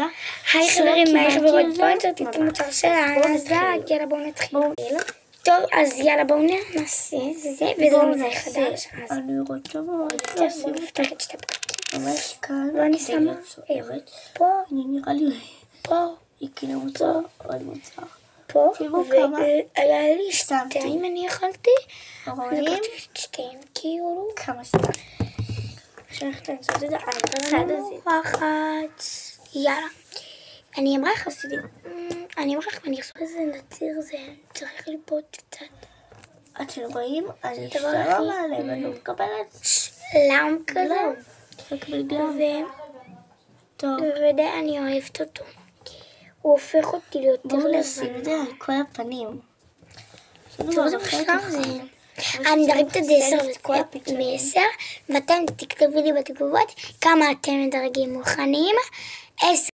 עושה. היי חברים, מה חברות? בואו נצרתי את המוצר שלנו, אז יאללה בואו נתחיל. טוב, אז יאללה בואו נעשה זה, וזה מוצר חדש. אני רוצה מאוד בואו נפתח את שתי פקקים. ממש כאן. ואני שמה פה, אני נראה לי פה, יקנה מוצר, עוד מוצר. פה, תראו כמה. והיה לי שתיים אני יכולתי. רואים? לקחתי שתיים כאילו. כמה סתם. עכשיו אנחנו נעשות את זה על הצד הזה. מורחת. יאללה. אני אמרח עשיתי. אני אמרח ואני אחסוך איזה נציר זה. צריך ליפות קצת. אתם רואים? אני שמה מעלה ואני לא מקבלת שלם כזה. מקבל גלם. טוב. ודי אני אוהבת אותו. הוא הופך אותי ליותר בואו נשים את זה על כל הפנים. טוב, זה מושלם זה. אני מדרגת את 10 מ-10, ואתם תכתבו לי בתגובות כמה אתם מדרגים מוכנים. 10.